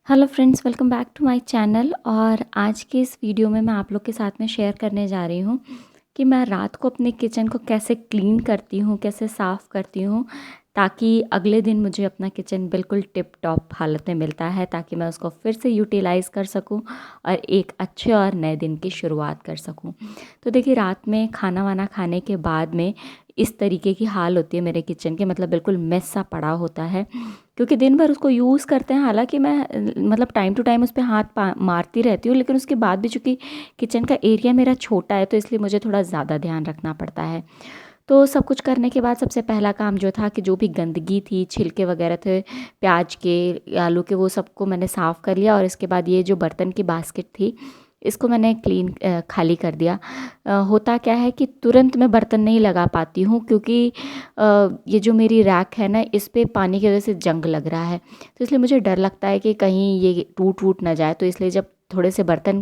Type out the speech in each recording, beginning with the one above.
Hello friends, welcome back to my channel. और आज के इस वीडियो में मैं आप लोग के साथ में शेयर करने जा रही हूँ कि मैं रात को अपने किचन को कैसे क्लीन करती हूँ, कैसे साफ़ करती हूँ, ताकि अगले दिन मुझे अपना किचन बिल्कुल टिप टॉप हालत में मिलता है, ताकि मैं उसको फिर से यूटिलाइज़ कर सकूँ और एक अच्छे और नए दिन की शुरुआत कर सकूँ। तो देखिए, रात में खाना वाना खाने के बाद में इस तरीके की हाल होती है मेरे किचन के, मतलब बिल्कुल मेस सा पड़ा होता है, क्योंकि दिन भर उसको यूज़ करते हैं। हालांकि मैं मतलब टाइम टू टाइम उस पर हाथ मारती रहती हूँ, लेकिन उसके बाद भी चूँकि किचन का एरिया मेरा छोटा है तो इसलिए मुझे थोड़ा ज़्यादा ध्यान रखना पड़ता है। तो सब कुछ करने के बाद सबसे पहला काम जो था कि जो भी गंदगी थी, छिलके वगैरह थे प्याज के, आलू के, वो सबको मैंने साफ़ कर लिया। और इसके बाद ये जो बर्तन की बास्केट थी, इसको मैंने खाली कर दिया। होता क्या है कि तुरंत मैं बर्तन नहीं लगा पाती हूँ, क्योंकि ये जो मेरी रैक है ना, इस पे पानी की वजह से जंग लग रहा है। तो इसलिए मुझे डर लगता है कि कहीं ये टूट वूट ना जाए। तो इसलिए जब थोड़े से बर्तन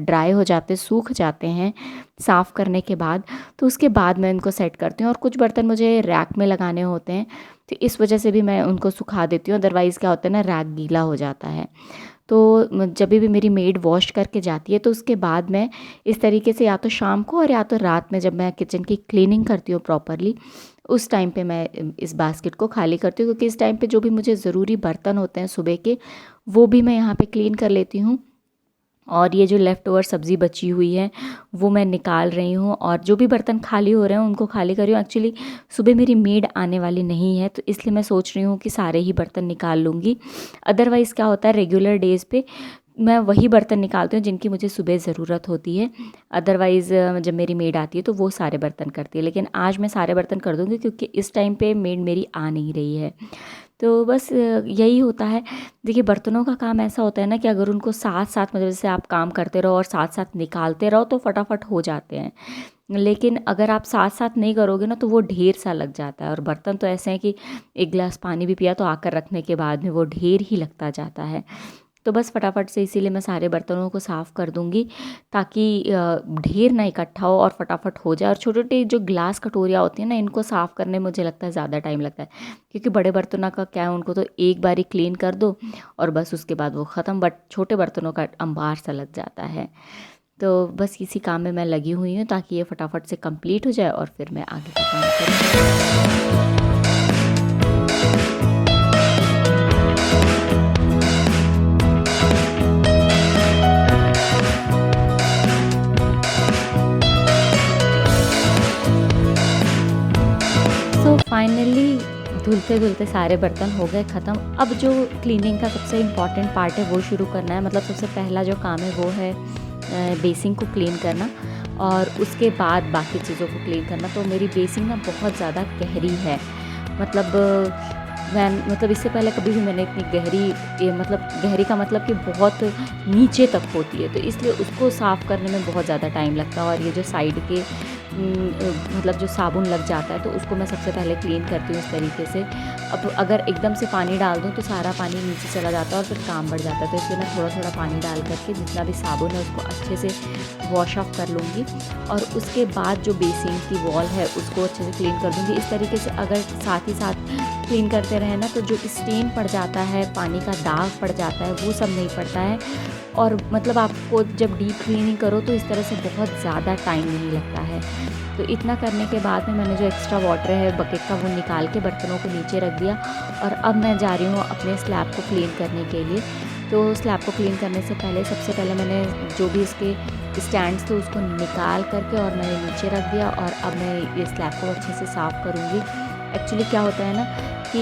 ड्राई हो जाते, सूख जाते हैं साफ़ करने के बाद, तो उसके बाद मैं इनको सेट करती हूँ। और कुछ बर्तन मुझे रैक में लगाने होते हैं, तो इस वजह से भी मैं उनको सुखा देती हूँ। अदरवाइज़ क्या होता है ना, रैक गीला हो जाता है। तो जब भी मेरी मेड वॉश करके जाती है तो उसके बाद मैं इस तरीके से या तो शाम को और या तो रात में, जब मैं किचन की क्लीनिंग करती हूँ प्रॉपरली, उस टाइम पे मैं इस बास्केट को खाली करती हूँ, क्योंकि इस टाइम पे जो भी मुझे ज़रूरी बर्तन होते हैं सुबह के, वो भी मैं यहाँ पे क्लीन कर लेती हूँ। और ये जो लेफ़्ट ओवर सब्ज़ी बची हुई है वो मैं निकाल रही हूँ, और जो भी बर्तन खाली हो रहे हैं उनको खाली कर रही हूँ। एक्चुअली सुबह मेरी मेड आने वाली नहीं है, तो इसलिए मैं सोच रही हूँ कि सारे ही बर्तन निकाल लूँगी। अदरवाइज़ क्या होता है, रेगुलर डेज़ पे मैं वही बर्तन निकालती हूँ जिनकी मुझे सुबह ज़रूरत होती है। अदरवाइज़ जब मेरी मेड आती है तो वो सारे बर्तन करती है, लेकिन आज मैं सारे बर्तन कर दूँगी क्योंकि इस टाइम पे मेड मेरी आ नहीं रही है। तो बस यही होता है। देखिए, बर्तनों का काम ऐसा होता है ना कि अगर उनको साथ-साथ, मतलब जैसे आप काम करते रहो और साथ-साथ निकालते रहो तो फटाफट हो जाते हैं। लेकिन अगर आप साथ-साथ नहीं करोगे ना तो वो ढेर सा लग जाता है। और बर्तन तो ऐसे हैं कि एक गिलास पानी भी पिया तो आकर रखने के बाद में वो ढेर ही लगता जाता है। तो बस फटाफट से इसीलिए मैं सारे बर्तनों को साफ़ कर दूँगी, ताकि ढेर ना इकट्ठा हो और फटाफट हो जाए। और छोटे-छोटे जो ग्लास कटोरियाँ होती हैं ना, इनको साफ़ करने में मुझे लगता है ज़्यादा टाइम लगता है, क्योंकि बड़े बर्तनों का क्या है, उनको तो एक बार ही क्लीन कर दो और बस उसके बाद वो ख़त्म। बट छोटे बर्तनों का अंबार सा लग जाता है। तो बस इसी काम में मैं लगी हुई हूँ, ताकि ये फटाफट से कंप्लीट हो जाए और फिर मैं आगे का काम करूँ। सो फाइनली धुलते-धुलते सारे बर्तन हो गए ख़त्म। अब जो क्लीनिंग का सबसे इम्पॉर्टेंट पार्ट है वो शुरू करना है। मतलब सबसे पहला जो काम है वो है बेसिंग को क्लीन करना, और उसके बाद बाकी चीज़ों को क्लीन करना। तो मेरी बेसिंग ना बहुत ज़्यादा गहरी है। मतलब मैं मतलब इससे पहले कभी भी मैंने इतनी गहरी, मतलब गहरी का मतलब कि बहुत नीचे तक होती है, तो इसलिए उसको साफ़ करने में बहुत ज़्यादा टाइम लगता है। और ये जो साइड के मतलब जो साबुन लग जाता है, तो उसको मैं सबसे पहले क्लीन करती हूँ इस तरीके से। अब अगर एकदम से पानी डाल दूँ तो सारा पानी नीचे चला जाता है और फिर काम बढ़ जाता है। तो इसलिए मैं थोड़ा-थोड़ा पानी डाल करके जितना भी साबुन है उसको अच्छे से वॉश ऑफ कर लूँगी, और उसके बाद जो बेसिन की वॉल है उसको अच्छे से क्लीन कर दूँगी। इस तरीके से अगर साथ ही साथ क्लीन करते रहें ना, तो जो स्टेन पड़ जाता है, पानी का दाग पड़ जाता है, वो सब नहीं पड़ता है। और मतलब आपको जब डीप क्लीनिंग करो तो इस तरह से बहुत ज़्यादा टाइम नहीं लगता है। तो इतना करने के बाद में मैंने जो एक्स्ट्रा वाटर है बकेट का, वो निकाल के बर्तनों को नीचे रख दिया। और अब मैं जा रही हूँ अपने स्लैब को क्लीन करने के लिए। तो स्लैब को क्लीन करने से पहले सबसे पहले मैंने जो भी इसके स्टैंड्स थे उसको निकाल करके और मैंने नीचे रख दिया। और अब मैं ये स्लैब को अच्छे से साफ़ करूँगी। एक्चुअली क्या होता है ना कि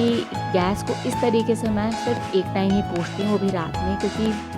गैस को इस तरीके से मैं सिर्फ एक टाइम ही पोंछती हूँ, वो भी रात में, क्योंकि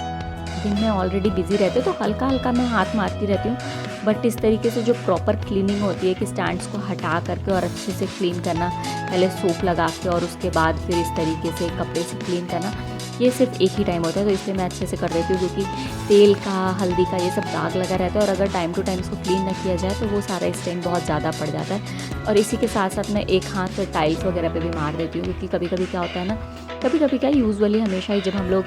दिन में ऑलरेडी बिज़ी रहते तो हल्का हल्का मैं हाथ मारती रहती हूँ। बट इस तरीके से जो प्रॉपर क्लीनिंग होती है कि स्टैंड्स को हटा करके और अच्छे से क्लीन करना, पहले सोप लगा के और उसके बाद फिर इस तरीके से कपड़े से क्लीन करना, ये सिर्फ एक ही टाइम होता है। तो इसलिए मैं अच्छे से कर देती हूँ, क्योंकि तेल का, हल्दी का, ये सब दाग लगा रहता है, और अगर टाइम टू टाइम इसको क्लीन ना किया जाए तो वो सारा स्टेन बहुत ज़्यादा पड़ जाता है। और इसी के साथ साथ मैं एक हाथ टाइल्स वगैरह पे भी मार देती हूँ, क्योंकि कभी कभी क्या होता है ना, कभी कभी क्या, यूजुअली हमेशा ही जब हम लोग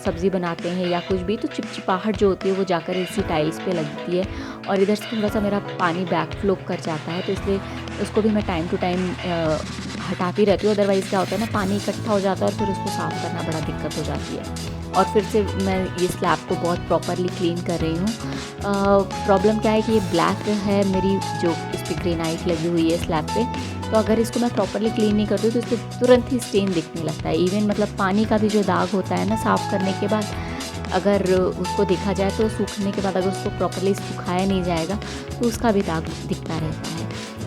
सब्ज़ी बनाते हैं या कुछ भी, तो चिपचिपाहट जो होती है वो जाकर इसी टाइल्स पे लगती है, और इधर से थोड़ा सा मेरा पानी बैक फ्लो कर जाता है। तो इसलिए उसको भी मैं टाइम टू टाइम हटाती रहती हूँ, अदरवाइज़ क्या होता है ना, पानी इकट्ठा हो जाता है और फिर उसको साफ़ करना बड़ा दिक्कत हो जाती है। और फिर से मैं ये स्लैब को बहुत प्रॉपरली क्लीन कर रही हूँ। प्रॉब्लम क्या है कि ये ब्लैक है मेरी, जो इस पर ग्रेनाइट लगी हुई है स्लैब पे, तो अगर इसको मैं प्रॉपरली क्लीन नहीं करती हूँ तो इस पर तुरंत ही स्टेन दिखने लगता है। इवन मतलब पानी का भी जो दाग होता है ना साफ़ करने के बाद, अगर उसको देखा जाए तो सूखने के बाद अगर उसको प्रॉपरली सुखाया नहीं जाएगा तो उसका भी दाग दिखता रहता है।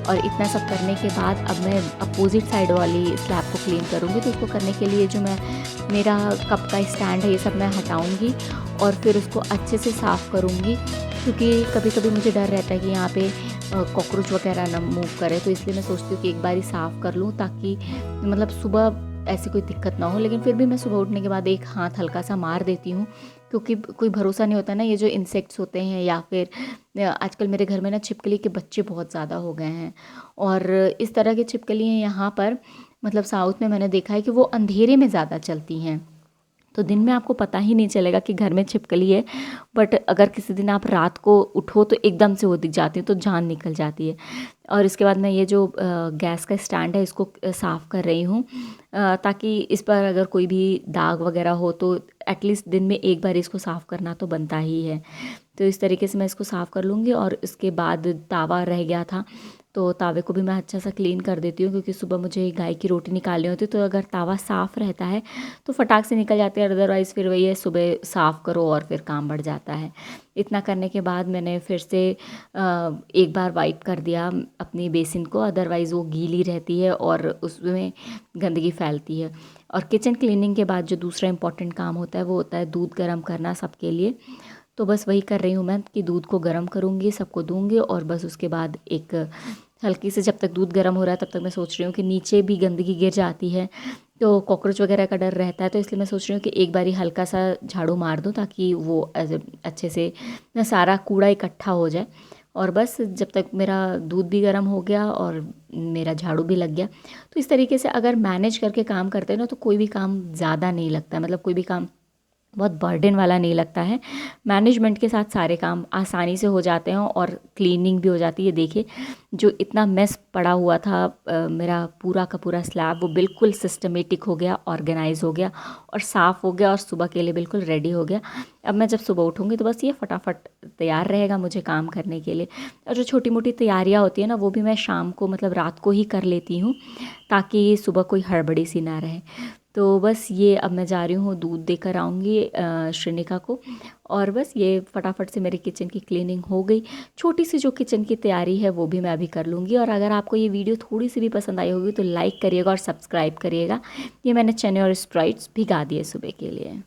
और इतना सब करने के बाद अब मैं अपोजिट साइड वाली स्लैब को क्लीन करूँगी। तो उसको करने के लिए जो मेरा कप का स्टैंड है ये सब मैं हटाऊँगी और फिर उसको अच्छे से साफ़ करूँगी, क्योंकि कभी कभी मुझे डर रहता है कि यहाँ पे कॉकरोच वगैरह ना मूव करे, तो इसलिए मैं सोचती हूँ कि एक बार ही साफ़ कर लूँ ताकि मतलब सुबह ऐसी कोई दिक्कत ना हो। लेकिन फिर भी मैं सुबह उठने के बाद एक हाथ हल्का सा मार देती हूँ, क्योंकि कोई भरोसा नहीं होता ना, ये जो इंसेक्ट्स होते हैं या फिर आजकल मेरे घर में ना छिपकली के बच्चे बहुत ज़्यादा हो गए हैं। और इस तरह की छिपकलियाँ यहाँ पर मतलब साउथ में मैंने देखा है कि वो अंधेरे में ज़्यादा चलती हैं, तो दिन में आपको पता ही नहीं चलेगा कि घर में छिपकली है, बट अगर किसी दिन आप रात को उठो तो एकदम से वो दिख जाती है, तो जान निकल जाती है। और इसके बाद मैं ये जो गैस का स्टैंड है इसको साफ़ कर रही हूँ, ताकि इस पर अगर कोई भी दाग वगैरह हो तो एटलीस्ट दिन में एक बार इसको साफ़ करना तो बनता ही है। तो इस तरीके से मैं इसको साफ़ कर लूँगी। और इसके बाद तावा रह गया था, तो तावे को भी मैं अच्छा सा क्लीन कर देती हूँ, क्योंकि सुबह मुझे गाय की रोटी निकालनी होती है, तो अगर तावा साफ़ रहता है तो फटाक से निकल जाते हैं। अदरवाइज़ फिर वही है, सुबह साफ़ करो और फिर काम बढ़ जाता है। इतना करने के बाद मैंने फिर से एक बार वाइप कर दिया अपनी बेसिन को, अदरवाइज़ वो गीली रहती है और उसमें गंदगी फैलती है। और किचन क्लीनिंग के बाद जो दूसरा इम्पॉर्टेंट काम होता है वो होता है दूध गर्म करना सबके लिए। तो बस वही कर रही हूँ मैं कि दूध को गर्म करूँगी, सबको दूँगी और बस उसके बाद एक हल्की से, जब तक दूध गर्म हो रहा है तब तक मैं सोच रही हूँ कि नीचे भी गंदगी गिर जाती है तो कॉकरोच वगैरह का डर रहता है, तो इसलिए मैं सोच रही हूँ कि एक बारी हल्का सा झाड़ू मार दूँ ताकि वो अच्छे से ना सारा कूड़ा इकट्ठा हो जाए। और बस जब तक मेरा दूध भी गर्म हो गया और मेरा झाड़ू भी लग गया, तो इस तरीके से अगर मैनेज करके काम करते हैं ना तो कोई भी काम ज़्यादा नहीं लगता, मतलब कोई भी काम बहुत बर्डन वाला नहीं लगता है। मैनेजमेंट के साथ सारे काम आसानी से हो जाते हैं और क्लीनिंग भी हो जाती है। देखिए जो इतना मेस पड़ा हुआ था मेरा पूरा का पूरा स्लैब, वो बिल्कुल सिस्टमेटिक हो गया, ऑर्गेनाइज हो गया और साफ़ हो गया और सुबह के लिए बिल्कुल रेडी हो गया। अब मैं जब सुबह उठूँगी तो बस ये फटाफट तैयार रहेगा मुझे काम करने के लिए। और जो छोटी मोटी तैयारियाँ होती हैं ना वो भी मैं शाम को मतलब रात को ही कर लेती हूँ, ताकि सुबह कोई हड़बड़ी सी ना रहे। तो बस ये अब मैं जा रही हूँ दूध देकर आऊँगी श्रीनिका को, और बस ये फटाफट से मेरी किचन की क्लीनिंग हो गई। छोटी सी जो किचन की तैयारी है वो भी मैं अभी कर लूँगी। और अगर आपको ये वीडियो थोड़ी सी भी पसंद आई होगी तो लाइक करिएगा और सब्सक्राइब करिएगा। ये मैंने चने और स्प्राइट्स भिगा दिए सुबह के लिए।